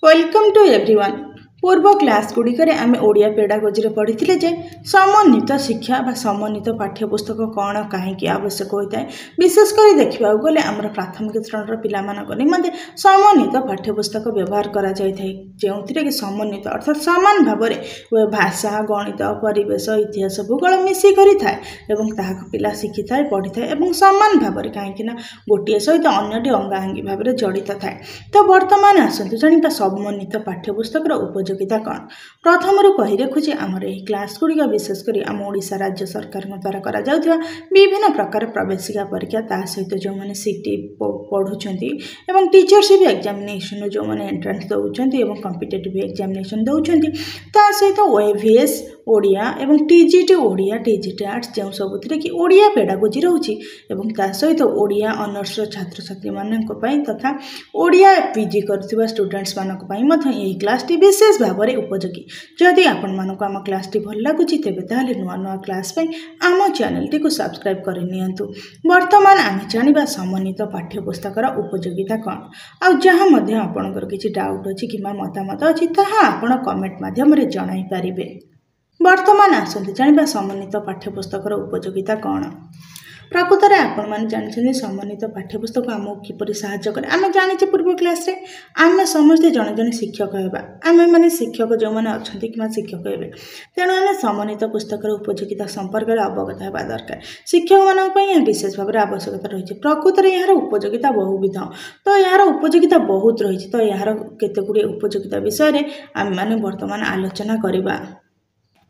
Welcome to everyone. पूर्व class गुड़िकर आम ओडिया पेडागोजी पढ़ी जे समन्वित शिक्षा बा समन्वित पाठ्यपुस्तक कौन कहीं आवश्यक होता है। विशेषकर देखा गले आम प्राथमिक श्रेणी पिला निमंते समन्वित पाठ्यपुस्तक व्यवहार करा जो कि समन्वित अर्थात सामान भाव में भाषा गणित परिवेश इतिहास भूगोल मिसिक थाए पिला शिखि थाए पढ़ी थाए सामान भाव में कहीं गोटे सहित अन्यटी अंगांगी भाव में जड़ित थाए। तो बर्तमान आसतु जाना समन्वित पाठ्यपुस्तक उपयोगिता कौन। प्रथम कही रखुचे आमर यही क्लास गुड़िक विशेषकर आम ओडिशा राज्य सरकार द्वारा करा विभिन्न प्रकार प्रवेशिका परीक्षा ता सहित जो मैंने सीटी पढ़ुंट एवं टीचरशिप एग्जामिनेशन जो मैंने एंट्रांस दौरान कॉम्पिटिटिव एग्जामिनेशन दौरान ता सहित ओएवीएस ओडिया एवं टीजीटी ओडिया टीजीटी आर्ट्स जो सबुथिरे कि ओडिया पेडागोजी रोची एवं ता सहित ओडिया ऑनर्स छात्र छात्री मानक तथा ओडिया पीजी करथिबा स्टूडेंट्स मानक यही क्लास टी विशेष भाव में उपयोगी। जदि आपण मानक आम क्लास टी भल लगुच तेज ताले नुआ नुआ क्लास आम चैनल टी को सब्सक्राइब कर नियंतु। वर्तमान आम जाना समन्वित पाठ्यपुस्तक उपयोगिता कौन आ जहाँ आपणकर किसी डाउट अच्छी कि मतामत अच्छी ताहा आपण कमेंट माध्यम जणाई पारिबे। वर्तमान आसतु जाना समन्वित पाठ्यपुस्तक उपयोगिता कौन। प्रकृत में आपण मैंने जानते समन्वित पाठ्यपुस्तक आमको किपर साहाय्य करे। आम जाने पूर्व क्लास आम समस्ते जड़े जड़े शिक्षक होगा आम मैंने शिक्षक जो मैंने अच्छा कि शिक्षक हे तेणु आम समन्वित पुस्तक उपयोगिता संपर्क में अवगत होगा दरकार। शिक्षक मानी विशेष भाव में आवश्यकता रही है। प्रकृत में यार उपयोगिता बहुविध तो यार उपयोगिता बहुत रही तो यार केतगुड़े उपयोगिता विषय आम मैंने वर्तमान आलोचना करवा।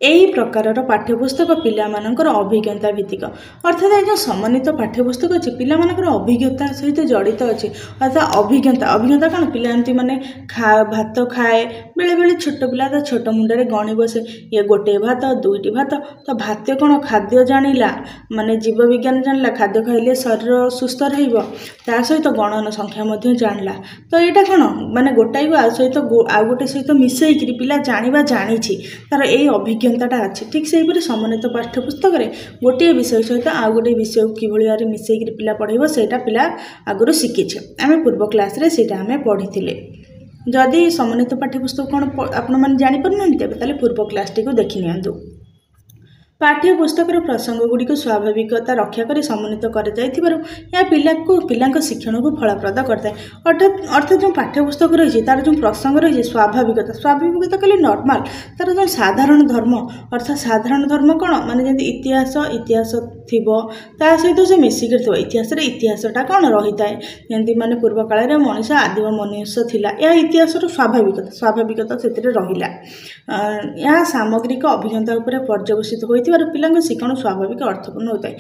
यही प्रकार पाठ्यपुस्तक पिलामानंकर अभिज्ञता भित्तिक अर्थात जो समन्वित पाठ्यपुस्तक अच्छी पिलामानंकर अभिज्ञता सहित जड़ित अच्छी अर्थात अभिज्ञता कौन पिला एमती माने भात खाए बेले बेले छोट पिला तो छोट मुंडे गणी बसे ये गोटे भात दुईटी भात तो भात कौन खाद्य जानिला माने जीव विज्ञान जानिला खाद्य खाइले शरीर सुस्थ रहा सहित गणन संख्या जानिला। तो यहाँ कौन माने गोटाई सहित आउ गोटे सहित मिसईकरी पिला जानिबा जानिछि तार यही अभिज्ञता अच्छी। ठीक से ही समन्वित पाठ्यपुस्तक गोटे विषय सहित आउ गोटे विषय कि भाई मिसईकरी पिला पढ़ेब सेटा पिला आगुरी शिखिछे आम पूर्व क्लास रे सेटा आम पढ़ी। जदि समन्वित पाठ्यपुस्तक कौन आपण मैंने जापर ना तेज पूर्व क्लास टी को देखी नियंतु। पाठ्यपुस्तक प्रसंग गुड़िक स्वाभाविकता रक्षा कर समन्वित कर शिक्षण को फलप्रद करता है। अर्थात जो पाठ्यपुस्तक रही तार जो प्रसंग रही स्वाभाविकता कहले नॉर्मल तार जो साधारण धर्म अर्थात साधारण धर्म कौन माने जमी इतिहास थी सहित से मिसिक थो इतिहासटा कौन रही है जमी माने पूर्व काल में मनीष आदिम मनुष्य थिला यह इतिहास स्वाभाविकता से रहा। यह सामग्रिक अभिज्ञता उपर पर्यवसित हो पिला शिक्षण स्वाभाविक अर्थपूर्ण होता है।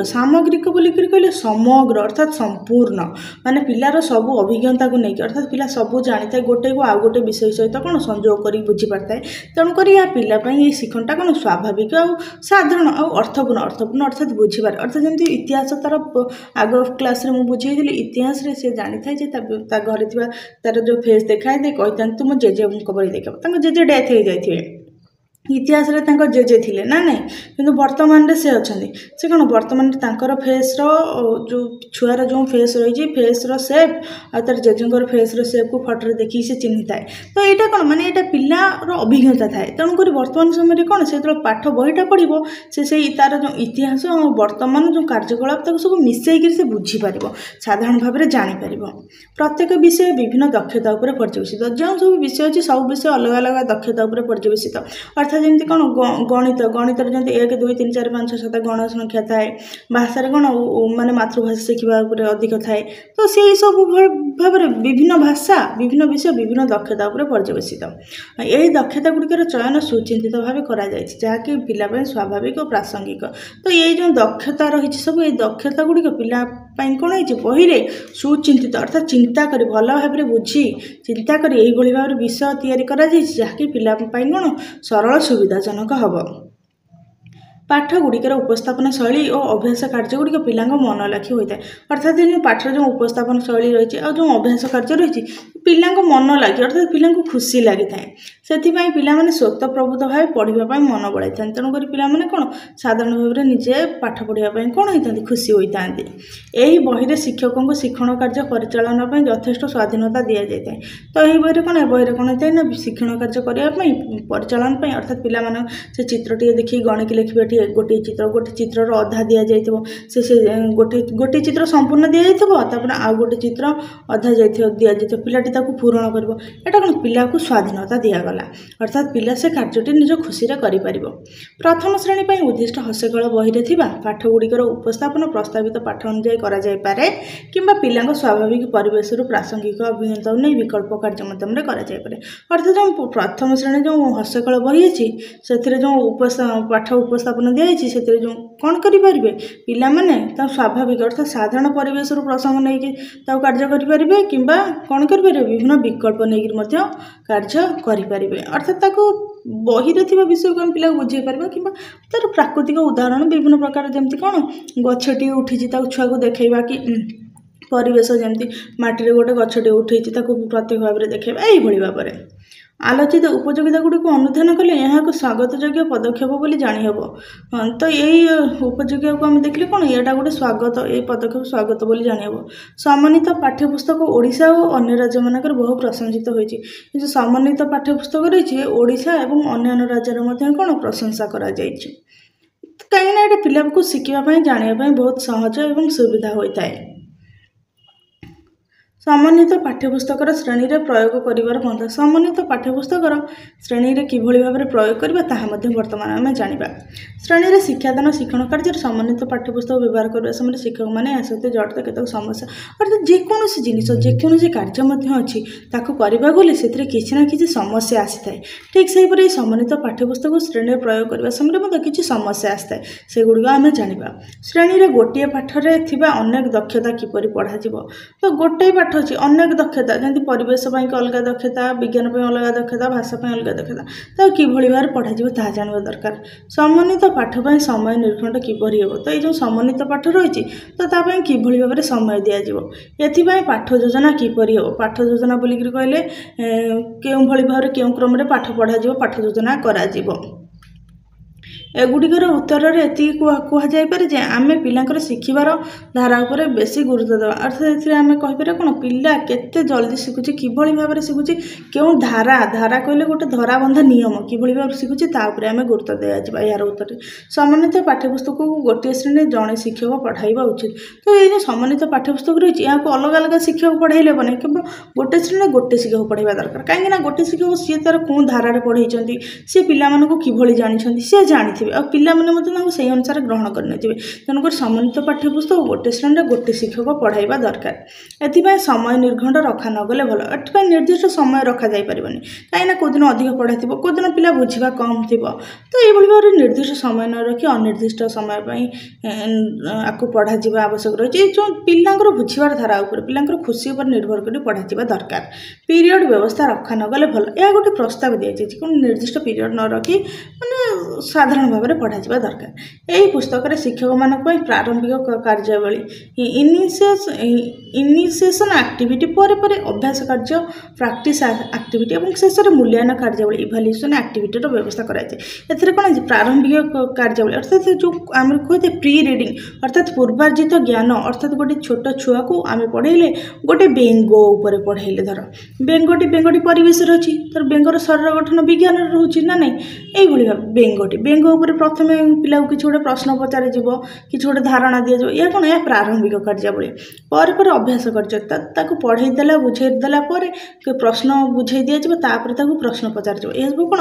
सामग्रिक बोलिक कहले समग्र अर्थात संपूर्ण माने पिलार सब अभिज्ञता को लेकिन अर्थात पिला सब जानी था गोटे को आउ गोटे विषय सहित कौन संयोग कर बुझी पाता है। तेणुक या पिलापाई शिक्षणटा कौन स्वाभाविक आ साधारण आ अर्थपूर्ण अर्थात बुझीपार अर्थात जमी इतिहास तार आग क्लास रे बुझे इतिहास रे से जानी था घरे तार जो फेस देखाए दे कही तुम जेजे बड़ी देखा जेजे डेथ हो जाए इतिहास रे जेजे थिले ना नहीं किंतु वर्तमान रे से अच्छे से कौन वर्तमान फेस रो जो छुआर जो फेस रही फेस रो सेप आ तार जेजेंकर फेस रो सेप को फोटो देखी से चिन्ही थाए। तो यहाँ कौन माने यहाँ पिलार अभिज्ञता थाए तेणुक वर्तमान समय कौन से पाठ बहीटा पढ़ो से तार जो इतिहास और वर्तमान जो कार्यकलाप सब मिसईक से बुझीपार साधारण भाव में जापर। प्रत्येक विषय विभिन्न दक्षता उपर पर्यवेसित जो सब विषय अच्छी सब विषय अलग अलग दक्षता उपर पर्यवेसित अर्थात जमी कौन गणित जमी 1 2 3 4 5 6 7 गण संख्या थाए भाषा कौन माने मातृभाषा शिखा अधिक थाए। तो से सब भाव में विभिन्न भाषा विभिन्न विषय विभिन्न दक्षता उपर पर्यवेसित यही दक्षता गुड़िकर चयन सुचिंतित भाव कराकि पिला स्वाभाविक और प्रासंगिक। तो ये जो दक्षता रही सब ये दक्षता गुड़िक पिला कौन है बही सुचिंतित अर्थात चिंता कर भल भाव में बुझी चिंता कर यही भाव में विषय या जहाँकि पिला कौन सरल सुविधाजनक हम। ପାଠଗୁଡ଼ିକର ଉପସ୍ଥାପନ ଶୈଳୀ ଓ ଅଭ୍ୟାସ କାର୍ଯ୍ୟଗୁଡ଼ିକ ପିଲାଙ୍କ ମନ ଲାଖି ହୋଇଥାଏ। ଅର୍ଥାତ୍ ଯେଉଁ ପାଠର ଯେଉଁ ଉପସ୍ଥାପନ ଶୈଳୀ ରହିଛି ଆଉ ଯେଉଁ ଅଭ୍ୟାସ କାର୍ଯ୍ୟ ରହିଛି ପିଲାଙ୍କ ମନ ଲାଗେ, ଅର୍ଥାତ୍ ପିଲାଙ୍କୁ ଖୁସି ଲାଗିଥାଏ। ସେଥିପାଇଁ ପିଲାମାନେ ସ୍ୱତଃପ୍ରବୃତ୍ତ ଭାବେ ପଢ଼ିବା ପାଇଁ ମନ ବଳାଇଥାନ୍ତି। ତେଣୁକରି ପିଲାମାନେ କ'ଣ ସାଧାରଣ ଭାବରେ ନିଜେ ପାଠ ପଢ଼ିବା ପାଇଁ କ'ଣ ହୋଇଥାନ୍ତି, ଖୁସି ହୋଇଥାନ୍ତି। ଏହି ବହିରେ ଶିକ୍ଷକଙ୍କୁ ଶିକ୍ଷଣ କାର୍ଯ୍ୟ ପରିଚାଳନା ପାଇଁ ଯଥେଷ୍ଟ ସ୍ୱାଧୀନତା ଦିଆଯାଇଥାଏ। ତ ଏହି ବହିରେ କ'ଣ ହୋଇଥାଏ ନା ଶିକ୍ଷଣ କାର୍ଯ୍ୟ କରିବା ପାଇଁ ପରିଚାଳନା ପାଇଁ, ଅର୍ଥାତ୍ ପିଲାମାନେ ସେ ଚିତ୍ରଟିଏ ଦେଖିକି ଗଣିକି ଲେଖିବେ, ଏଠି ଗୋଟିଏ ଚିତ୍ରର ଅଧା ଦିଆଯାଇଥିବ, ସେ ଗୋଟିଏ ଚିତ୍ର ସମ୍ପୂର୍ଣ୍ଣ ଦିଆଯାଇଥିବ, ତାପରେ ଆଉ ଗୋଟେ ଚିତ୍ର ଅଧା ଦିଆଯାଇଥିବ, ପିଲାଟି ତାକୁ ପୂରଣ କରିବ। ଏଇଟା କ'ଣ ପିଲାକୁ ସ୍ୱାଧୀନତା ଦିଆଗଲା, ଅର୍ଥାତ୍ ପିଲା ସେ କାର୍ଯ୍ୟଟି ନିଜ ଖୁସିରେ କରିପାରିବ। ପ୍ରଥମ ଶ୍ରେଣୀ ପାଇଁ ଉଦ୍ଦିଷ୍ଟ ହସ୍ତକଳ ବହିରେ ଥିବା ପାଠଗୁଡ଼ିକର ଉପସ୍ଥାପନ ପ୍ରସ୍ତାବିତ ପାଠ ଅନୁଯାୟୀ କରାଯାଇପାରେ କିମ୍ବା ପିଲାଙ୍କ ସ୍ୱାଭାବିକ ପରିବେଶରୁ ପ୍ରାସଙ୍ଗିକ ଅଭିଜ୍ଞତାକୁ ନେଇ ବିକଳ୍ପ କାର୍ଯ୍ୟ ମାଧ୍ୟମରେ କରାଯାଇପାରେ। ଅର୍ଥାତ୍ ଯେଉଁ ପ୍ରଥମ ଶ୍ରେଣୀ ଯେଉଁ ହସ୍ତକଳ ବହି ଅଛି ସେଥିରେ ଯେଉଁ ପାଠ ଉପସ୍ଥାପନ ଦିଆଯାଇଛି ସେଥିରେ ଯେଉଁ କ'ଣ କରିପାରିବେ ପିଲାମାନେ ତା ସ୍ୱାଭାବିକ ଅର୍ଥାତ୍ ସାଧାରଣ ପରିବେଶରୁ ପ୍ରସଙ୍ଗ ନେଇକି ତାକୁ କାର୍ଯ୍ୟ କରିପାରିବେ କିମ୍ବା କ'ଣ କରିପାରିବେ ବିଭିନ୍ନ ବିକଳ୍ପ ନେଇକି ମଧ୍ୟ କାର୍ଯ୍ୟ କରିପାରିବେ। ଅର୍ଥାତ୍ ତାକୁ ବହିରେ ଥିବା ବିଷୟକୁ ଆମେ ପିଲାକୁ ବୁଝାଇ ପାରିବା କିମ୍ବା ତା'ର ପ୍ରାକୃତିକ ଉଦାହରଣ ବିଭିନ୍ନ ପ୍ରକାର, ଯେମିତି କ'ଣ ଗଛଟିଏ ଉଠିଛି ତାକୁ ଛୁଆକୁ ଦେଖାଇବା କି ପରିବେଶ ଯେମିତି ମାଟିରେ ଗୋଟେ ଗଛଟିଏ ଉଠେଇଛି ତାକୁ ପ୍ରତ୍ୟକ୍ଷ ଭାବରେ ଦେଖାଇବା। ଏଇଭଳି ଭାବରେ ଆଲୋଚିତ ଉପଯୋଗିତା ଗୁଡ଼ିକୁ ଅନୁଧ୍ୟାନ କଲେ ଏହା ଏକ ସ୍ୱାଗତଯୋଗ୍ୟ ପଦକ୍ଷେପ ବୋଲି ଜାଣିହେବ। ତ ଏଇ ଉପଯୋଗିତାକୁ ଆମେ ଦେଖିଲେ କ'ଣ ଏଇଟା ଗୋଟେ ସ୍ୱାଗତ, ଏଇ ପଦକ୍ଷେପ ସ୍ୱାଗତ ବୋଲି ଜାଣିହେବ। ସମନ୍ୱିତ ପାଠ୍ୟପୁସ୍ତକ ଓଡ଼ିଶା ଓ ଅନ୍ୟ ରାଜ୍ୟମାନଙ୍କରେ ବହୁ ପ୍ରଶଂସିତ ହୋଇଛି। କିନ୍ତୁ ସମନ୍ୱିତ ପାଠ୍ୟପୁସ୍ତକ ରହିଛି ଓଡ଼ିଶା ଏବଂ ଅନ୍ୟାନ୍ୟ ରାଜ୍ୟରେ ମଧ୍ୟ କ'ଣ ପ୍ରଶଂସା କରାଯାଇଛି, କାହିଁକିନା ଏଇଟା ପିଲାକୁ ଶିଖିବା ପାଇଁ ଜାଣିବା ପାଇଁ ବହୁତ ସହଜ ଏବଂ ସୁବିଧା ହୋଇଥାଏ। ସମନ୍ୱିତ ପାଠ୍ୟପୁସ୍ତକର ଶ୍ରେଣୀରେ ପ୍ରୟୋଗ କରିବାର ପନ୍ଥା। ସମନ୍ୱିତ ପାଠ୍ୟପୁସ୍ତକର ଶ୍ରେଣୀରେ କିଭଳି ଭାବରେ ପ୍ରୟୋଗ କରିବା ତାହା ମଧ୍ୟ ବର୍ତ୍ତମାନ ଆମେ ଜାଣିବା। ଶ୍ରେଣୀରେ ଶିକ୍ଷାଦାନ ଶିକ୍ଷଣ କାର୍ଯ୍ୟରେ ସମନ୍ୱିତ ପାଠ୍ୟପୁସ୍ତକ ବ୍ୟବହାର କରିବା ସମୟରେ ଶିକ୍ଷକମାନେ ଏହା ସହିତ ଜଡ଼ିତ କେତେକ ସମସ୍ୟା, ଅର୍ଥାତ୍ ଯେକୌଣସି ଜିନିଷ ଯେକୌଣସି କାର୍ଯ୍ୟ ମଧ୍ୟ ଅଛି ତାକୁ କରିବାକୁ ଗଲେ ସେଥିରେ କିଛି ନା କିଛି ସମସ୍ୟା ଆସିଥାଏ। ଠିକ୍ ସେହିପରି ଏହି ସମନ୍ୱିତ ପାଠ୍ୟପୁସ୍ତକ ଶ୍ରେଣୀରେ ପ୍ରୟୋଗ କରିବା ସମୟରେ ମଧ୍ୟ କିଛି ସମସ୍ୟା ଆସିଥାଏ, ସେଗୁଡ଼ିକ ଆମେ ଜାଣିବା। ଶ୍ରେଣୀରେ ଗୋଟିଏ ପାଠରେ ଥିବା ଅନେକ ଦକ୍ଷତା କିପରି ପଢ଼ାଯିବ। ତ ଗୋଟିଏ ପାଠ ଅଛି ଅନେକ ଦକ୍ଷତା, ଯେମିତି ପରିବେଶ ପାଇଁ ଅଲଗା ଦକ୍ଷତା, ବିଜ୍ଞାନ ପାଇଁ ଅଲଗା ଦକ୍ଷତା, ଭାଷା ପାଇଁ ଅଲଗା ଦକ୍ଷତା, ତାକୁ କିଭଳି ଭାବରେ ପଢ଼ାଯିବ ତାହା ଜାଣିବା ଦରକାର। ସମନ୍ୱିତ ପାଠ ପାଇଁ ସମୟ ନିର୍ଘଣ୍ଟ କିପରି ହେବ। ତ ଏଇ ଯେଉଁ ସମନ୍ୱିତ ପାଠ ରହିଛି ତ ତା ପାଇଁ କିଭଳି ଭାବରେ ସମୟ ଦିଆଯିବ, ଏଥିପାଇଁ ପାଠ ଯୋଜନା କିପରି ହେବ। ପାଠ ଯୋଜନା ବୋଲିକରି କହିଲେ କେଉଁଭଳି ଭାବରେ କେଉଁ କ୍ରମରେ ପାଠ ପଢ଼ାଯିବ, ପାଠ ଯୋଜନା କରାଯିବ। ଏଗୁଡ଼ିକର ଉତ୍ତରରେ ଏତିକି କୁହାଯାଇପାରେ ଯେ ଆମେ ପିଲାଙ୍କର ଶିଖିବାର ଧାରା ଉପରେ ବେଶୀ ଗୁରୁତ୍ୱ ଦେବା। ଅର୍ଥାତ୍ ଏଥିରେ ଆମେ କହିପାରିବା କ'ଣ ପିଲା କେତେ ଜଲ୍ଦି ଶିଖୁଛି, କିଭଳି ଭାବରେ ଶିଖୁଛି, କେଉଁ ଧାରା କହିଲେ ଗୋଟେ ଧରାବନ୍ଧା ନିୟମ କିଭଳି ଭାବରେ ଶିଖୁଛି ତା ଉପରେ ଆମେ ଗୁରୁତ୍ୱ ଦିଆଯିବା। ଏହାର ଉତ୍ତରରେ ସମନ୍ୱିତ ପାଠ୍ୟପୁସ୍ତକକୁ ଗୋଟିଏ ଶ୍ରେଣୀରେ ଜଣେ ଶିକ୍ଷକ ପଢ଼ାଇବା ଉଚିତ। ତ ଏଇ ଯେଉଁ ସମନ୍ୱିତ ପାଠ୍ୟପୁସ୍ତକ ରହିଛି ଏହାକୁ ଅଲଗା ଅଲଗା ଶିକ୍ଷକ ପଢ଼ାଇଲେ ହେବ ନାହିଁ, କେବଳ ଗୋଟେ ଶ୍ରେଣୀରେ ଗୋଟେ ଶିକ୍ଷକ ପଢ଼ାଇବା ଦରକାର। କାହିଁକିନା ଗୋଟେ ଶିକ୍ଷକ ସିଏ ତା'ର କେଉଁ ଧାରାରେ ପଢ଼େଇଛନ୍ତି, ସିଏ ପିଲାମାନଙ୍କୁ କିଭଳି ଜାଣିଛନ୍ତି ସିଏ ଜାଣିଥିବେ, ଆଉ ପିଲାମାନେ ମଧ୍ୟ ତାଙ୍କୁ ସେହି ଅନୁସାରେ ଗ୍ରହଣ କରିନେଇଥିବେ। ତେଣୁକରି ସମନ୍ୱିତ ପାଠ୍ୟପୁସ୍ତକ ଗୋଟେ ଶ୍ରେଣୀରେ ଗୋଟେ ଶିକ୍ଷକ ପଢ଼ାଇବା ଦରକାର। ଏଥିପାଇଁ ସମୟ ନିର୍ଘଣ୍ଟ ରଖା ନଗଲେ ଭଲ। ଏଥିପାଇଁ ନିର୍ଦ୍ଦିଷ୍ଟ ସମୟ ରଖାଯାଇପାରିବନି, କାହିଁକିନା କେଉଁଦିନ ଅଧିକ ପଢ଼ାଥିବ, କେଉଁଦିନ ପିଲା ବୁଝିବା କମ୍ ଥିବ। ତ ଏଇଭଳି ଭାବରେ ନିର୍ଦ୍ଦିଷ୍ଟ ସମୟ ନ ରଖି ଅନିର୍ଦ୍ଦିଷ୍ଟ ସମୟ ପାଇଁ ଆକୁ ପଢ଼ାଯିବା ଆବଶ୍ୟକ ରହିଛି। ଯେଉଁ ପିଲାଙ୍କର ବୁଝିବାର ଧାରା ଉପରେ, ପିଲାଙ୍କର ଖୁସି ଉପରେ ନିର୍ଭର କରି ପଢ଼ାଯିବା ଦରକାର। ପିରିୟଡ଼ ବ୍ୟବସ୍ଥା ରଖା ନଗଲେ ଭଲ। ଏହା ଗୋଟେ ପ୍ରସ୍ତାବ ଦିଆଯାଇଛି, କ'ଣ ନିର୍ଦ୍ଦିଷ୍ଟ ପିରିୟଡ଼ ନ ରଖି ସାଧାରଣ ଭାବରେ ପଢ଼ାଯିବା ଦରକାର। ଏହି ପୁସ୍ତକରେ ଶିକ୍ଷକମାନଙ୍କ ପାଇଁ ପ୍ରାରମ୍ଭିକ କାର୍ଯ୍ୟାବଳୀ, ଇନିସିଏସନ୍ ଆକ୍ଟିଭିଟି, ପରେ ପରେ ଅଭ୍ୟାସ କାର୍ଯ୍ୟ ପ୍ରାକ୍ଟିସ୍ ଆକ୍ଟିଭିଟି ଏବଂ ଶେଷରେ ମୂଲ୍ୟାୟନ କାର୍ଯ୍ୟାବଳୀ ଇଭାଲୁଏସନ୍ ଆକ୍ଟିଭିଟିର ବ୍ୟବସ୍ଥା କରାଯାଇଛି। ଏଥିରେ କ'ଣ ଅଛି ପ୍ରାରମ୍ଭିକ କାର୍ଯ୍ୟାବଳୀ, ଅର୍ଥାତ୍ ଯେଉଁ ଆମେ କହିଥାଉ ପ୍ରି ରିଡ଼ିଂ, ଅର୍ଥାତ୍ ପୂର୍ବାର୍ଜିତ ଜ୍ଞାନ, ଅର୍ଥାତ୍ ଗୋଟେ ଛୋଟ ଛୁଆକୁ ଆମେ ପଢ଼େଇଲେ ଗୋଟେ ବେଙ୍ଗ ଉପରେ ପଢ଼େଇଲେ, ଧର ବେଙ୍ଗଟି ପରିବେଶରେ ଅଛି, ଧର ବେଙ୍ଗର ଶରୀର ଗଠନ ବିଜ୍ଞାନରେ ରହୁଛି ନା ନାହିଁ, ଏଇଭଳି ଭାବେ ବେଙ୍ଗ ଉପରେ ପ୍ରଥମେ ପିଲାକୁ କିଛି ଗୋଟେ ପ୍ରଶ୍ନ ପଚାରିଯିବ, କିଛି ଗୋଟେ ଧାରଣା ଦିଆଯିବ। ଏହା କ'ଣ ଏହା ପ୍ରାରମ୍ଭିକ କାର୍ଯ୍ୟାବଳୀ। ପରେ ପରେ ଅଭ୍ୟାସ କାର୍ଯ୍ୟ, ତାକୁ ପଢ଼େଇ ଦେଲା ବୁଝେଇ ଦେଲା ପରେ ପ୍ରଶ୍ନ ବୁଝେଇ ଦିଆଯିବ, ତାପରେ ତାକୁ ପ୍ରଶ୍ନ ପଚାରାଯିବ। ଏସବୁ କ'ଣ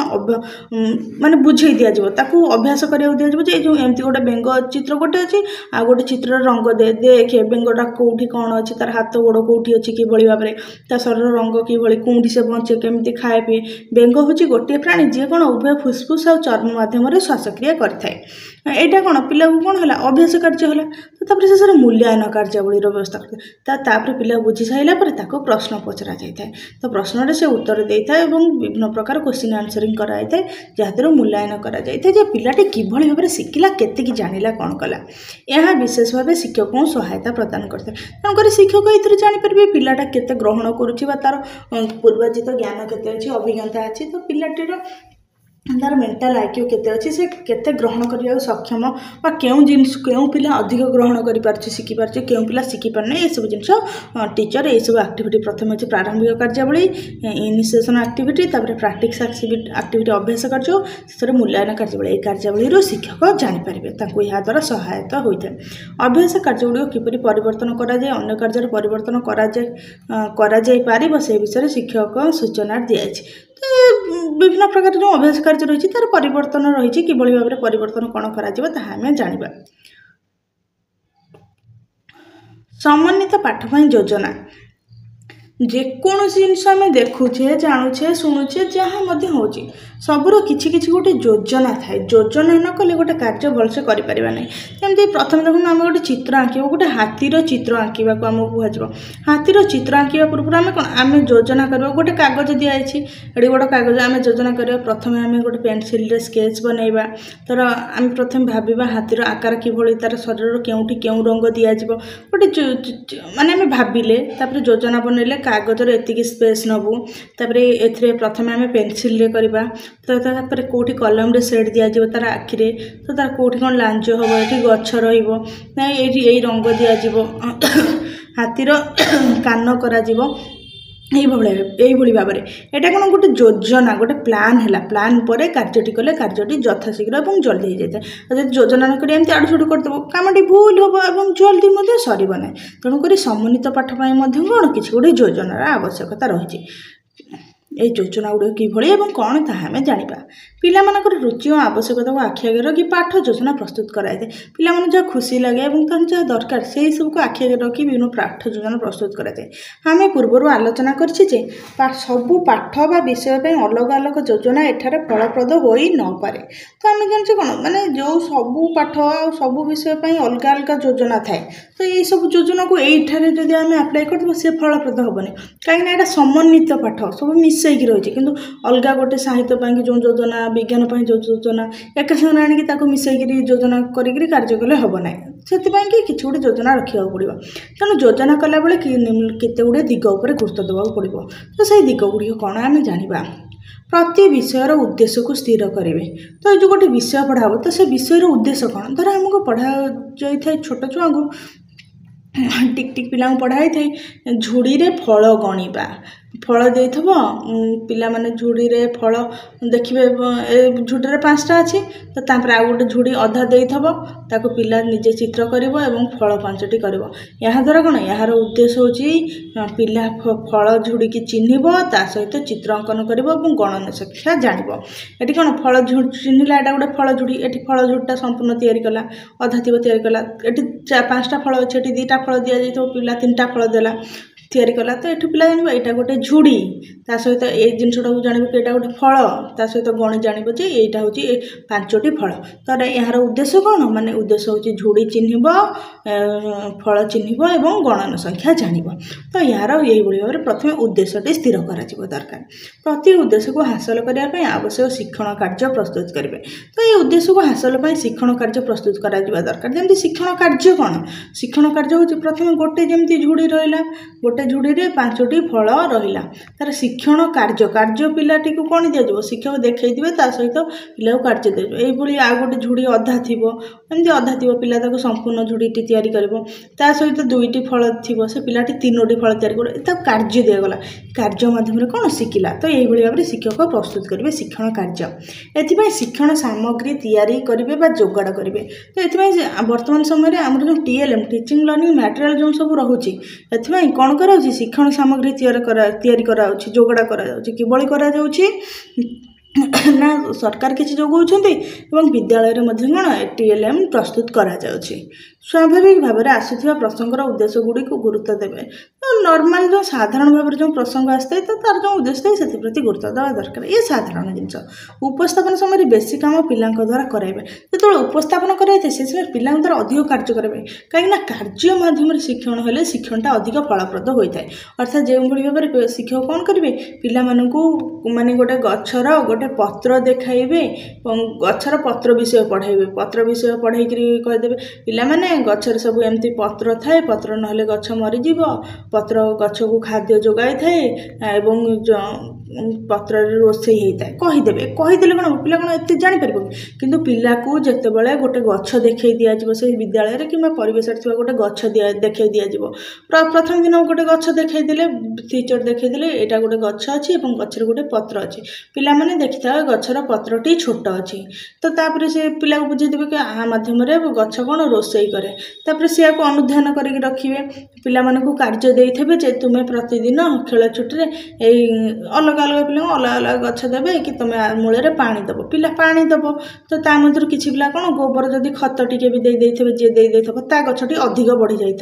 ମାନେ ବୁଝେଇ ଦିଆଯିବ, ତାକୁ ଅଭ୍ୟାସ କରିବାକୁ ଦିଆଯିବ ଯେ ଏଇ ଯେଉଁ ଏମିତି ଗୋଟେ ବେଙ୍ଗ ଚିତ୍ର ଗୋଟେ ଅଛି, ଆଉ ଗୋଟେ ଚିତ୍ରର ରଙ୍ଗ ଦେଖେ ବେଙ୍ଗଟା କେଉଁଠି କ'ଣ ଅଛି, ତାର ହାତ ଗୋଡ଼ କେଉଁଠି ଅଛି, କିଭଳି ଭାବରେ ତା ଶରୀର ରଙ୍ଗ କିଭଳି, କେଉଁଠି ସେ ବଞ୍ଚେ, କେମିତି ଖାଏ ପିଏ। ବେଙ୍ଗ ହେଉଛି ଗୋଟିଏ ପ୍ରାଣୀ ଯିଏ କ'ଣ ଉଭୟ ଫୁସ୍ଫୁସ୍ ଆଉ ଚର୍ମ ମାଧ୍ୟମରେ ଶ୍ୱାସ ଶ୍ୱାସକ୍ରିୟା କରିଥାଏ। ଏଇଟା କ'ଣ ପିଲାକୁ କ'ଣ ହେଲା ଅଭ୍ୟାସ କାର୍ଯ୍ୟ ହେଲା। ତ ତାପରେ ଶେଷରେ ମୂଲ୍ୟାୟନ କାର୍ଯ୍ୟାବଳୀର ବ୍ୟବସ୍ଥା କରିଥାଏ। ତାପରେ ପିଲା ବୁଝି ସାରିଲା ପରେ ତାକୁ ପ୍ରଶ୍ନ ପଚରା ଯାଇଥାଏ। ତ ପ୍ରଶ୍ନରେ ସେ ଉତ୍ତର ଦେଇଥାଏ ଏବଂ ବିଭିନ୍ନ ପ୍ରକାର କ୍ୱେଶ୍ଚିନ୍ ଆନ୍ସରିଂ କରାଯାଇଥାଏ, ଯାହାଦ୍ୱାରା ମୂଲ୍ୟାୟନ କରାଯାଇଥାଏ ଯେ ପିଲାଟି କିଭଳି ଭାବରେ ଶିଖିଲା, କେତିକି ଜାଣିଲା, କ'ଣ କଲା। ଏହା ବିଶେଷ ଭାବେ ଶିକ୍ଷକଙ୍କୁ ସହାୟତା ପ୍ରଦାନ କରିଥାଏ। ତେଣୁକରି ଶିକ୍ଷକ ଏଥିରୁ ଜାଣିପାରିବେ ପିଲାଟା କେତେ ଗ୍ରହଣ କରୁଛି ବା ତାର ପୂର୍ବାର୍ଜିତ ଜ୍ଞାନ କେତେ ଅଛି, ଅଭିଜ୍ଞତା ଅଛି। ତ ପିଲାଟିର ତାର ମେଣ୍ଟାଲ ଆଇକ୍ୟୁ କେତେ ଅଛି, ସେ କେତେ ଗ୍ରହଣ କରିବାକୁ ସକ୍ଷମ ବା କେଉଁ ପିଲା ଅଧିକ ଗ୍ରହଣ କରିପାରୁଛି, ଶିଖିପାରୁଛି, କେଉଁ ପିଲା ଶିଖିପାରୁନାହିଁ, ଏସବୁ ଜିନିଷ ଟିଚର ଏସବୁ ଆକ୍ଟିଭିଟି ପ୍ରଥମେ ଅଛି ପ୍ରାରମ୍ଭିକ କାର୍ଯ୍ୟାବଳୀ, ଇନିସିଏସନ୍ ଆକ୍ଟିଭିଟି, ତାପରେ ପ୍ରାକ୍ଟିକ୍ସ ଆକ୍ଟିଭିଟି ଅଭ୍ୟାସ କାର୍ଯ୍ୟ, ଶେଷରେ ମୂଲ୍ୟାୟନ କାର୍ଯ୍ୟାବଳୀ। ଏହି କାର୍ଯ୍ୟାବଳୀରୁ ଶିକ୍ଷକ ଜାଣିପାରିବେ, ତାଙ୍କୁ ଏହାଦ୍ୱାରା ସହାୟତା ହୋଇଥାଏ। ଅଭ୍ୟାସ କାର୍ଯ୍ୟଗୁଡ଼ିକ କିପରି ପରିବର୍ତ୍ତନ କରାଯାଏ, ଅନ୍ୟ କାର୍ଯ୍ୟରେ ପରିବର୍ତ୍ତନ କରାଯାଇପାରିବ ସେ ବିଷୟରେ ଶିକ୍ଷକ ସୂଚନା ଦିଆଯାଇଛି। ତ ବିଭିନ୍ନ ପ୍ରକାର ଯେଉଁ ଅଭ୍ୟାସ କାର୍ଯ୍ୟ ରହିଛି ତାର ପରିବର୍ତ୍ତନ ରହିଛି, କିଭଳି ଭାବରେ ପରିବର୍ତ୍ତନ କ'ଣ କରାଯିବ ତାହା ଆମେ ଜାଣିବା। ସମନ୍ୱିତ ପାଠ ପାଇଁ ଯୋଜନା। ଯେକୌଣସି ଜିନିଷ ଆମେ ଦେଖୁଛେ, ଜାଣୁଛେ, ଶୁଣୁଛେ, ଯାହା ମଧ୍ୟ ହେଉଛି ସବୁର କିଛି କିଛି ଗୋଟେ ଯୋଜନା ଥାଏ। ଯୋଜନା ନ କଲେ ଗୋଟେ କାର୍ଯ୍ୟ ଭଲସେ କରିପାରିବା ନାହିଁ। ଯେମିତି ପ୍ରଥମେ ଦେଖନ୍ତୁ ଆମେ ଗୋଟେ ଚିତ୍ର ଆଙ୍କିବା, ଗୋଟେ ହାତୀର ଚିତ୍ର ଆଙ୍କିବାକୁ ଆମକୁ କୁହାଯିବ। ହାତୀର ଚିତ୍ର ଆଙ୍କିବା ପୂର୍ବରୁ ଆମେ କ'ଣ ଆମେ ଯୋଜନା କରିବା। ଗୋଟେ କାଗଜ ଦିଆଯାଇଛି, ଏଠି ଗୋଟେ କାଗଜ ଆମେ ଯୋଜନା କରିବା। ପ୍ରଥମେ ଆମେ ଗୋଟେ ପେନସିଲରେ ସ୍କେଚ୍ ବନେଇବା। ଧର ଆମେ ପ୍ରଥମେ ଭାବିବା ହାତୀର ଆକାର କିଭଳି, ତାର ଶରୀରର କେଉଁଠି କେଉଁ ରଙ୍ଗ ଦିଆଯିବ, ଗୋଟେ ମାନେ ଆମେ ଭାବିଲେ ତାପରେ ଯୋଜନା ବନେଇଲେ କାଗଜରେ ଏତିକି ସ୍ପେସ୍ ନେବୁ। ତାପରେ ଏଥିରେ ପ୍ରଥମେ ଆମେ ପେନସିଲରେ କରିବା, ତ ତାପରେ କେଉଁଠି କଲମରେ ସେଟ୍ ଦିଆଯିବ ତାର ଆଖିରେ, ତ ତାର କେଉଁଠି କ'ଣ ଲାଞ୍ଜ ହେବ, ଏଠି ଗଛ ରହିବ, ନାଇଁ ଏଇଠି ଏଇ ରଙ୍ଗ ଦିଆଯିବ, ହାତୀର କାନ କରାଯିବ, এইভଳି ଭାବରେ। ଏଇଟା କ'ଣ ଗୋଟେ ଯୋଜନା, ଗୋଟେ ପ୍ଲାନ୍ ହେଲା। ପ୍ଲାନ୍ ପରେ କାର୍ଯ୍ୟଟି କଲେ କାର୍ଯ୍ୟଟି ଯଥାଶୀଘ୍ର ଏବଂ ଜଲ୍ଦି ହେଇଯାଇଥାଏ। ଯଦି ଯୋଜନା ନ କରି ଏମିତି ଆଡ଼ୁ ସାଡ଼ୁ କରିଦେବ କାମଟି ଭୁଲ ହେବ ଏବଂ ଜଲ୍ଦି ମଧ୍ୟ ସରିବ ନାହିଁ। ତେଣୁକରି ସମନ୍ୱିତ ପାଠ ପାଇଁ ମଧ୍ୟ କ'ଣ କିଛି ଗୋଟେ ଯୋଜନାର ଆବଶ୍ୟକତା ରହିଛି। এই ଯୋଜନା ଗୁଡ଼ିକ କିଭଳି ଏବଂ କ'ଣ ତାହା ଆମେ ଜାଣିବା। ପିଲାମାନଙ୍କର ରୁଚି ଓ ଆବଶ୍ୟକତାକୁ ଆଖି ଆଗରେ ରଖି ପାଠ ଯୋଜନା ପ୍ରସ୍ତୁତ କରାଯାଇଥାଏ। ପିଲାମାନଙ୍କୁ ଯାହା ଖୁସି ଲାଗେ ଏବଂ ତାଙ୍କୁ ଯାହା ଦରକାର ସେହି ସବୁକୁ ଆଖି ଆଗରେ ରଖି ବିଭିନ୍ନ ପାଠ ଯୋଜନା ପ୍ରସ୍ତୁତ କରାଯାଇଥାଏ। ଆମେ ପୂର୍ବରୁ ଆଲୋଚନା କରିଛେ ଯେ ସବୁ ପାଠ ବା ବିଷୟ ପାଇଁ ଅଲଗା ଅଲଗା ଯୋଜନା ଏଠାରେ ଫଳପ୍ରଦ ହୋଇନପାରେ। ତ ଆମେ ଜାଣିଛେ କ'ଣ ମାନେ ଯେଉଁ ସବୁ ପାଠ ଆଉ ସବୁ ବିଷୟ ପାଇଁ ଅଲଗା ଅଲଗା ଯୋଜନା ଥାଏ। ତ ଏଇସବୁ ଯୋଜନାକୁ ଏଇଠାରେ ଯଦି ଆମେ ଆପ୍ଲାଏ କରିଦେବା ସେ ଫଳପ୍ରଦ ହେବନି, କାହିଁକିନା ଏଇଟା ସମନ୍ୱିତ ପାଠ ସବୁ ମିଶେଇକି ରହିଛି। କିନ୍ତୁ ଅଲଗା ଗୋଟେ ସାହିତ୍ୟ ପାଇଁକି ଯେଉଁ ଯୋଜନା, ବିଜ୍ଞାନ ପାଇଁ ଯେଉଁ ଯୋଜନା ଏକା ସାଙ୍ଗରେ ଆଣିକି ତାକୁ ମିଶେଇକିରି ଯୋଜନା କରିକିରି କାର୍ଯ୍ୟ କଲେ ହେବ ନାହିଁ। ସେଥିପାଇଁ କି କିଛି ଗୋଟେ ଯୋଜନା ରଖିବାକୁ ପଡ଼ିବ। ତେଣୁ ଯୋଜନା କଲାବେଳେ କେତେ ଗୁଡ଼ିଏ ଦିଗ ଉପରେ ଗୁରୁତ୍ୱ ଦେବାକୁ ପଡ଼ିବ। ତ ସେଇ ଦିଗ ଗୁଡ଼ିକ କ'ଣ ଆମେ ଜାଣିବା। ପ୍ରତି ବିଷୟର ଉଦ୍ଦେଶ୍ୟକୁ ସ୍ଥିର କରିବେ। ତ ଏଇ ଯେଉଁ ଗୋଟେ ବିଷୟ ପଢ଼ା ହେବ ତ ସେ ବିଷୟର ଉଦ୍ଦେଶ୍ୟ କ'ଣ। ଧର ଆମକୁ ପଢ଼ାଯାଇଥାଏ ଛୋଟ ଛୁଆଙ୍କୁ ଟିକ୍ ଟିକ୍ ପିଲାଙ୍କୁ ପଢ଼ା ହେଇଥାଏ ଝୁଡ଼ିରେ ଫଳ ଗଣିବା। ଫଳ ଦେଇଥିବ, ପିଲାମାନେ ଝୁଡ଼ିରେ ଫଳ ଦେଖିବେ, ଏ ଝୁଡ଼ିରେ 5ଟା ଅଛି, ତ ତାପରେ ଆଉ ଗୋଟେ ଝୁଡ଼ି ଅଧା ଦେଇଥିବ, ତାକୁ ପିଲା ନିଜେ ଚିତ୍ର କରିବ ଏବଂ ଫଳ 5ଟି କରିବ। ଏହାଦ୍ୱାରା କ'ଣ ଏହାର ଉଦ୍ଦେଶ୍ୟ ହେଉଛି ପିଲା ଫଳ ଝୁଡ଼ିକି ଚିହ୍ନିବ, ତା ସହିତ ଚିତ୍ର ଅଙ୍କନ କରିବ ଏବଂ ଗଣନ ସଂଖ୍ୟା ଜାଣିବ। ଏଠି କ'ଣ ଫଳ ଚିହ୍ନିଲା, ଏଇଟା ଗୋଟେ ଫଳ ଝୁଡ଼ି, ଏଠି ଫଳ ଝୁଡ଼ିଟା ସମ୍ପୂର୍ଣ୍ଣ ତିଆରି କଲା, ଅଧା ଥିବ ତିଆରି କଲା। ଏଠି 5ଟା ଫଳ ଅଛି, ଏଠି 2ଟା ଫଳ ଦିଆଯାଇଥିବ, ପିଲା 3ଟା ଫଳ ଦେଲା ତିଆରି କଲା। ତ ଏଠୁ ପିଲା ଜାଣିବ ଏଇଟା ଗୋଟେ ଝୁଡ଼ି, ତା ସହିତ ଏଇ ଜିନିଷଟାକୁ ଜାଣିବ କି ଏଇଟା ଗୋଟେ ଫଳ, ତା ସହିତ ଗଣି ଜାଣିବ ଯେ ଏଇଟା ହେଉଛି 5ଟି ଫଳ। ତ ଏହାର ଉଦ୍ଦେଶ୍ୟ କ'ଣ ମାନେ ଉଦ୍ଦେଶ୍ୟ ହେଉଛି ଝୁଡ଼ି ଚିହ୍ନିବ, ଫଳ ଚିହ୍ନିବ ଏବଂ ଗଣନ ସଂଖ୍ୟା ଜାଣିବ। ତ ଏହାର ଏଇଭଳି ଭାବରେ ପ୍ରଥମେ ଉଦ୍ଦେଶ୍ୟଟି ସ୍ଥିର କରାଯିବ ଦରକାର। ପ୍ରତି ଉଦ୍ଦେଶ୍ୟକୁ ହାସଲ କରିବା ପାଇଁ ଆବଶ୍ୟକ ଶିକ୍ଷଣ କାର୍ଯ୍ୟ ପ୍ରସ୍ତୁତ କରିବେ। ତ ଏଇ ଉଦ୍ଦେଶ୍ୟକୁ ହାସଲ ପାଇଁ ଶିକ୍ଷଣ କାର୍ଯ୍ୟ ପ୍ରସ୍ତୁତ କରାଯିବା ଦରକାର। ଯେମିତି ଶିକ୍ଷଣ କାର୍ଯ୍ୟ କ'ଣ, ଶିକ୍ଷଣ କାର୍ଯ୍ୟ ହେଉଛି ପ୍ରଥମେ ଗୋଟେ ଯେମିତି ଝୁଡ଼ି ରହିଲା, ଗୋଟେ ଝୁଡ଼ିରେ 5ଟି ଫଳ ରହିଲା, ତାର ଶିକ୍ଷଣ କାର୍ଯ୍ୟ ପିଲାଟିକୁ କ'ଣ ଦିଆଯିବ, ଶିକ୍ଷକ ଦେଖେଇଥିବେ, ତା ସହିତ ପିଲାକୁ କାର୍ଯ୍ୟ ଦିଆଯିବ। ଏଇଭଳି ଆଉ ଗୋଟେ ଝୁଡ଼ି ଅଧା ଥିବ, ଏମିତି ଅଧା ଥିବ, ପିଲା ତାକୁ ସମ୍ପୂର୍ଣ୍ଣ ଝୁଡ଼ିଟି ତିଆରି କରିବ, ତା ସହିତ 2ଟି ଫଳ ଥିବ, ସେ ପିଲାଟି 3ଟି ଫଳ ତିଆରି କରିବ, ତାକୁ କାର୍ଯ୍ୟ ଦିଆଗଲା, କାର୍ଯ୍ୟ ମାଧ୍ୟମରେ କ'ଣ ଶିଖିଲା। ତ ଏଇଭଳି ଭାବରେ ଶିକ୍ଷକ ପ୍ରସ୍ତୁତ କରିବେ ଶିକ୍ଷଣ କାର୍ଯ୍ୟ। ଏଥିପାଇଁ ଶିକ୍ଷଣ ସାମଗ୍ରୀ ତିଆରି କରିବେ ବା ଯୋଗାଡ଼ କରିବେ। ତ ଏଥିପାଇଁ ବର୍ତ୍ତମାନ ସମୟରେ ଆମର ଯେଉଁ TLM ଟିଚିଂ ଲର୍ଣ୍ଣିଂ ମ୍ୟାଟେରିଆଲ ଯେଉଁ ସବୁ ରହୁଛି, ଏଥିପାଇଁ କ'ଣ କରାଯାଉଛି ଶିକ୍ଷଣ ସାମଗ୍ରୀ ତିଆରି କରାଯାଉଛି, ଯୋଗାଡ଼ କରାଯାଉଛି। କିଭଳି କରାଯାଉଛି ନା ସରକାର କିଛି ଯୋଗାଉଛନ୍ତି ଏବଂ ବିଦ୍ୟାଳୟରେ ମଧ୍ୟ କ'ଣ TLM ପ୍ରସ୍ତୁତ କରାଯାଉଛି। ସ୍ୱାଭାବିକ ଭାବରେ ଆସୁଥିବା ପ୍ରସଙ୍ଗର ଉଦ୍ଦେଶ୍ୟ ଗୁଡ଼ିକୁ ଗୁରୁତ୍ୱ ଦେବେ। नॉर्मल जो साधारण भाव में जो प्रसंग आसता तो तार जो उद्देश्य है से प्रति गुरुत्व देवा दरकार। ये साधारण जिनस उपस्थापन समय बेसी काम पिला द्वारा कराइबे जो उपस्थापन कराइए से समय पिला द्वारा अधिक कार्य करेंगे कहीं कार्य माध्यम शिक्षण हेल्ले शिक्षणटा अधिक फलप्रद होता है। अर्थात जो भाव में शिक्षक कौन करेंगे पिला माने गोटे गछर गोटे पत्र देखाइबे गछर पत्र विषय पढ़ाइबे पत्र विषय पढ़ाई कहीदेवे पिला माने गछर सब एमती पत्र थाए पत्र नहले गछ मरीज पत्र गछ को खाद्य जोगाई थाए एवं पत्र रोषे होता है कहीदेवे कहीदेले कौन पिला कौन एत जापर कि पिला को जिते बड़े गोटे गछ देखई दिज्व से विद्यालय कि परिवेश गोटे गछ देखई दिज्व प्रथम दिन गोटे गछ देखईदे टीचर देखईदे यहाँ गोटे गछ अच्छी और गचर गोटे पत्र अच्छी पिला माने देखी था गछर पत्रटी छोट अच्छी तो तापर से पिला को बुझेदेवे कि आ माध्यम गछ कौन रोषे करे तापर से अनुधान करके रखिए पिला को कार्य देते जे तुम्हें प्रतिदिन खेल छुट्टी अलग अलग पिला अलग अलग गछ देवे कि तुम मूल पानी दब पिला पानी दब तो ता मध्य किसी पिला कौन गोबर जदि खत टिके भी देते जी देदेव ता गछटी अधिक बढ़ी जाइए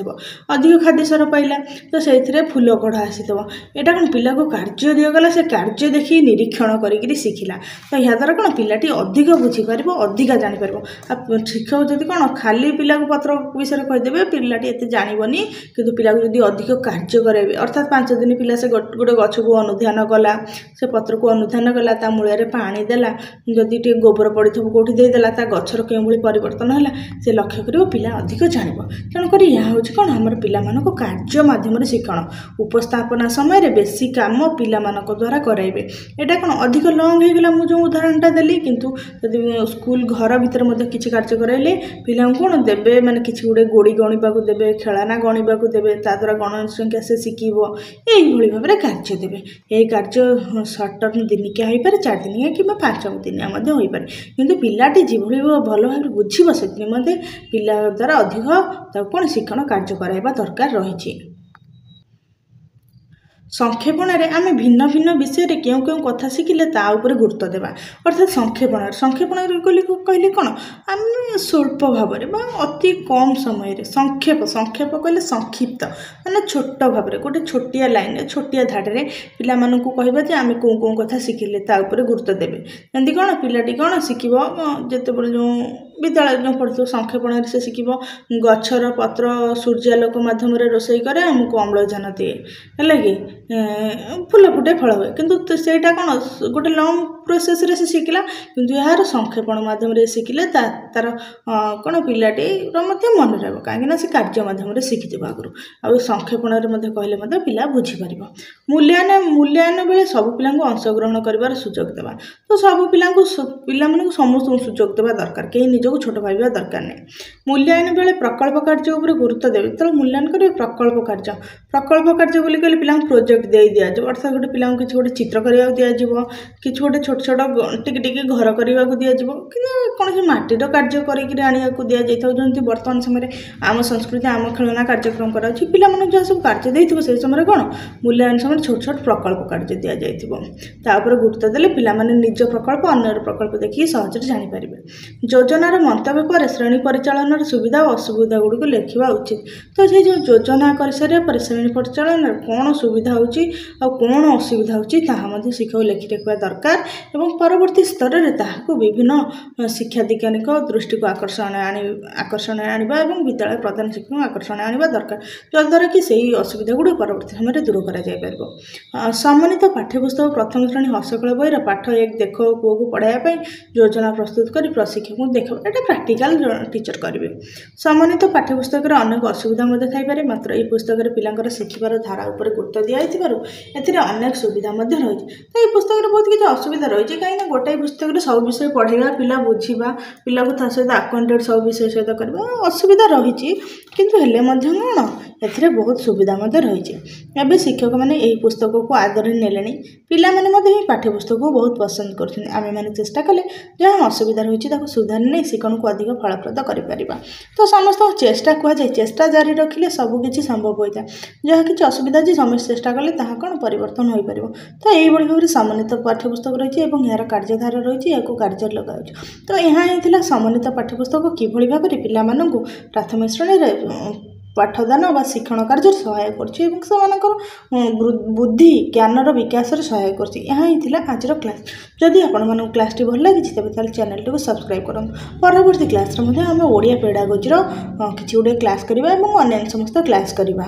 अधिक खाद्य सार पाइला तो से फूल कढ़ा आसीथब यहाँ कौन पिला को कार्य दिगला से कार्य देखी निरीक्षण करी शिखिला तो यहाँ द्वारा कौन पिलाटी अधिक बुझीपार अधिक जापर शिक्षक जदि कौन खाली पिला को पत्र विषय कहीदेवे पिलाटी एत जानवनी कि पिला को जब अधिक कार्य कराइबे अर्थात 5 दिन पिला से गोटे गछ को अनुधान कला से पत्र को अनुधान कला ता मूल पानी देला जदि टे गोबर पड़ी कौटी देदेला ता गछर के परिवर्तन है से लक्ष्य कर पिला अधिक जान तेणुक यहाँ हूँ कौन आम पिला कार्य माध्यम शिक्षण उपस्थापना समय बेसी काम पिला द्वारा कराइबे यहाँ कौन अधिक लंग होगा मुझे उदाहरणटा देली किंतु जदि स्कूल घर भीतर किसी कार्य कराइले पिला कौन देवे माने किसी गोटे गोड़ी गणिबा देवे खेलाना गणिबा देवे ता द्वारा गणन संख्या से शिखिबो यही भाव में कार्य देवे यही कार्य सर्ट टर्म दिनिकिया हो पारे 4 दिनिया कि 5 दिनिया हो पारे किंतु पिलाटी जिभଳି भल भाव बुझीब से निमंते पिला द्वारा अधिक कौन शिक्षण कार्य कराइबा दरकार रही। संक्षेपण आम भिन्न भिन्न विषय रे क्यों क्यों कथा शिखिले ता ऊपर गुरुत्व देवा अर्थात संक्षेपण कहले कौन आम स्वल्प भाव में अति कम समय संक्षेप संक्षेप कहले संक्षिप्त माने छोट भाव में गोटे छोटिया लाइन छोटिया धाड़े पिला मानकु कहबा जे आम कौन कौन कथा शिखिले ता ऊपर गुरुत्व देवे जमी कौन पिलाटी कौन शिखिब जिते जो विद्यालय जो पढ़ु संक्षेपण से शिखिब गछर पत्र सूर्यालोक माध्यम रोषे करे आमको अम्लजान दिए है कि फूल फुटे फल हुए किंतु सेटा कौन गोटे लंग प्रोसेस रे से शिखिला किंतु यार संक्षेपण माध्यम शिखिले तार कौन पिलाटी मन रहा कहीं से कार्य माध्यम शिखि आगु आ संक्षेपण कहले पिला बुझीपार मूल्यांकन बेले सब पिला अंशग्रहण कर सुजोग देवा तो सब पिला समस्त सुजोग देवा दरकार कहीं निजक छोट भाव दरकार नहीं मूल्यांकन बेले प्रकल्प कार्य उपर गुरुत्व देवे तो मूल्यांकन करेंगे प्रकल्प कार्य बोली कहले पिला प्रोजेक्ट दे दिज्व अर्थात गोटे पिला किसी गोटे चित्र करने दिज्व किसी गोटे छोट छोट टिके घर करने को दिज्व कि कौन माटीर कार्य करने दिजाई बर्तमान समय आम संस्कृति आम खेलना कार्यक्रम कर पिला जहाँ सब कार्य देते से समय कौन मूल्यांकन समय छोट छोट प्रकल्प कार्य दि जापर गुरुत्व देले पिला निज प्रकल्प अन्य प्रकल्प देखिए सहज जापर योजनार मंतव्य पर श्रेणी परिचालन सुविधा और असुविधा गुड़िक लिखा उचित तो ये जो योजना कर सारे श्रेणी परिचालन कौन सुविधा होची आ कौन असुविधा होची ताहा शिक्षक लिखि रखा दरकार एवं परवर्ती स्तर में ताहाको विभिन्न शिक्षा वैज्ञानिक दृष्टि को आकर्षण आनिबा एवं विद्यालय प्रधान शिक्षक आकर्षण आनिबा दरकार जद्वारा कि सही असुविधा गुड़ परवर्ती समय दूर कर समन्वित पाठ्यपुस्तक प्रथम श्रेणी हस्तकला बहीर पाठ 1 देख पुओ को पढ़ाई योजना प्रस्तुत कर प्रशिक्षक को देख ये प्राक्टिकल टीचर करेंगे समन्वित पाठ्यपुस्तक अनेक असुविधा थाईपे मात्र ये पुस्तक पिलांकर शिखिबार धारा उपर गुरुत्व दिखाई अनेक सुविधा रही तो ये पुस्तक में बहुत किसी असुविधा रही कहीं गोटाए पुस्तक सब विषय पढ़ेगा पिला बुझा पिला को ता सहित आक्वेंटेड सब विषय सहित करवा असुविधा रही किंतु हेले कौन ए बहुत सुविधा रही एवं शिक्षक मैंने यही पुस्तक को आदर ने पिला माने पाठ्यपुस्तक को बहुत पसंद कर आम मैंने चेष्टा कले जहाँ असुविधा रही सुधार नहीं शिक्षण को अधिक फलप्रद कर तो समस्त चेष्टा कहुए चेष्टा जारी रखिले सबकि संभव होता है जहाँ किसी असुविधा अच्छी समस्त चेष्टा कले कौन परिवर्तन हो पार तो यही भाव में समन्वित पाठ्यपुस्तक रही है यार कार्यधारा रही है कार्य लगा तो यहाँ होता समन्वित पाठ्यपुस्तक किभली भाव में पिला प्राथमिक श्रेणी ପାଠଦାନ ବା ଶିକ୍ଷଣ କାର୍ଯ୍ୟରେ ସହାୟ କରୁଛି ଏବଂ ସେମାନଙ୍କର ବୁଦ୍ଧି ଜ୍ଞାନର ବିକାଶରେ ସହାୟ କରୁଛି। ଏହା ହିଁ ଥିଲା ଆଜିର କ୍ଲାସ୍। ଯଦି ଆପଣମାନଙ୍କୁ କ୍ଲାସ୍ଟି ଭଲ ଲାଗିଛି ତେବେ ତାହେଲେ ଚ୍ୟାନେଲଟିକୁ ସବସ୍କ୍ରାଇବ୍ କରନ୍ତୁ। ପରବର୍ତ୍ତୀ କ୍ଲାସ୍ରେ ମଧ୍ୟ ଆମେ ଓଡ଼ିଆ ପେଡାଗୋଜିର କିଛି ଗୁଡ଼ିଏ କ୍ଲାସ୍ କରିବା ଏବଂ ଅନ୍ୟାନ୍ୟ ସମସ୍ତ କ୍ଲାସ୍ କରିବା।